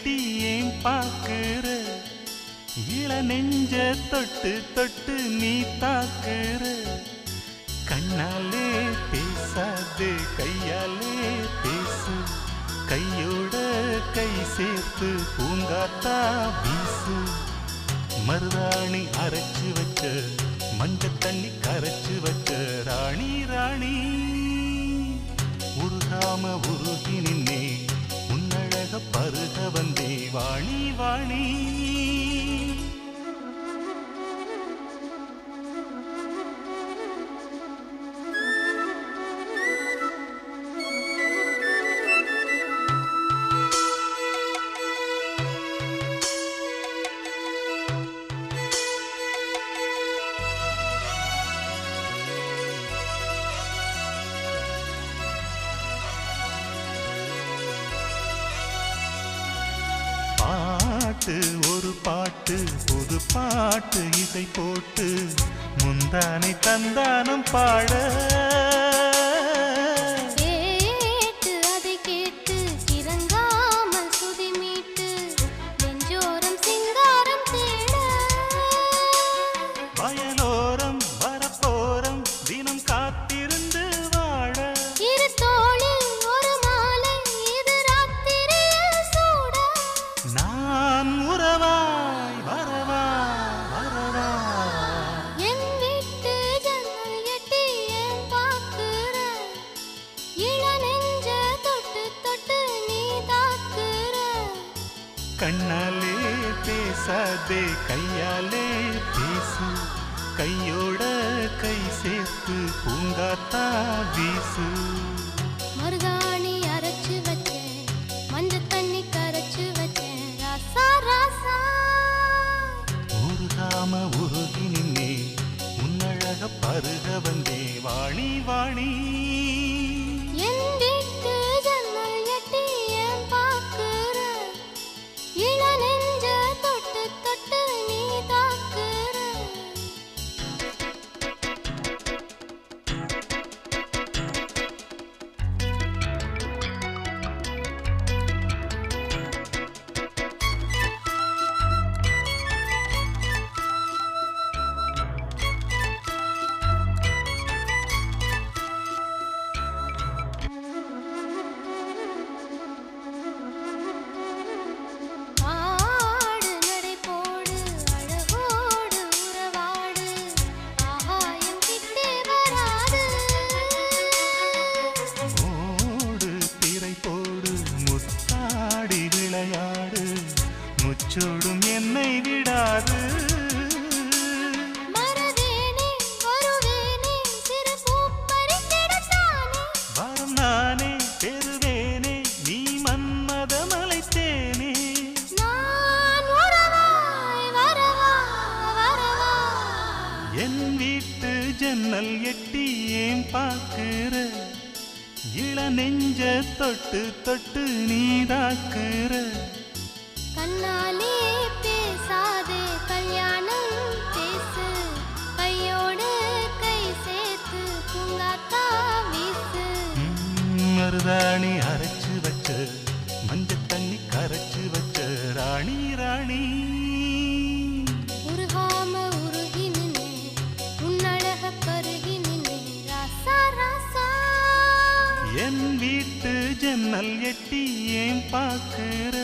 எட்டி ஏன் பாக்குற இள நெஞ்ச தொட்டு தொட்டு நீ தாக்குற கண்ணாலே பேசாதே கையாலே பேசு கையோட கை சேர்த்து பூங்காத்தா வீசு மருதாணி அரைச்சு வச்ச மஞ்ச தண்ணி கரைச்சு வச்ச ராணி ராணி உருகாம உருகி நின்னே உன்னழக பருக வந்தே வாணி வாணி பாட்டு ஒரு பாட்டு புது பாட்டு இசை போட்டு முந்தானை தந்தானம் பாட கேட்டு அதை கேட்டு கிறங்காமல் சுதி மீட்டு நெஞ்சோரம் சிங்காரம் தேட வயலோரம் வரப்போரம் தினம் காத்திருந்து வாழ இரு தோளில் ஒரு மாலை இது ராத்திரியில் சூட நான் உறவாய் வரவா வரவா என் வீட்டு ஜன்னல் எட்டி ஏன் பாக்குற இள நெஞ்ச தொட்டு தொட்டு நீ தாக்குற கண்ணாலே பேசாதே கையாலே பேசு கையோட கை சேர்த்து பூங்காத்தா வீசு மருதாணி அரைச்சு வச்சேன் மஞ்ச தண்ணி கரைச்சு வச்சேன் ராசா ராசா உருகாம உருகி நின்னே உன்னழக பருக வந்தே வாணி வாணி என் வீட்டு ஜன்னல் எட்டி ஏன் பாக்குற இள நெஞ்ச தொட்டு தொட்டு நீ தாக்குற ஆடு நடை போடு அழகோடு உறவாடு ஆகாயம் கிட்டே வராது ஓடு திரை போடு முத்தாடி விளையாடு முச்சோடும் என்னை விடாது மறவேனே வருவேனே சிறு பூப்பறித்திடத்தானே வரும் நானே பெறுவேனே நீ மன்மத மலைத்தேனே நான் உறவாய் வரவா வரவா என் வீட்டு ஜன்னல் எட்டி ஏன் பாக்குற இள நெஞ்ச தொட்டு தொட்டு நீ தாக்குற கண்ணாலே பேசாதே கல்யாணம் பேசு கையோடு கை சேர்த்து பூங்காத்தா வீசு மருதாணி அரைச்சு வச்ச மஞ்ச தண்ணி கரைச்சு வச்ச ராணி ராணி உருகாம உருகி நின்னே உன்னழக பருகி நின்னே ராசா ராசா என் வீட்டு ஜன்னல் எட்டி ஏன் பாக்குற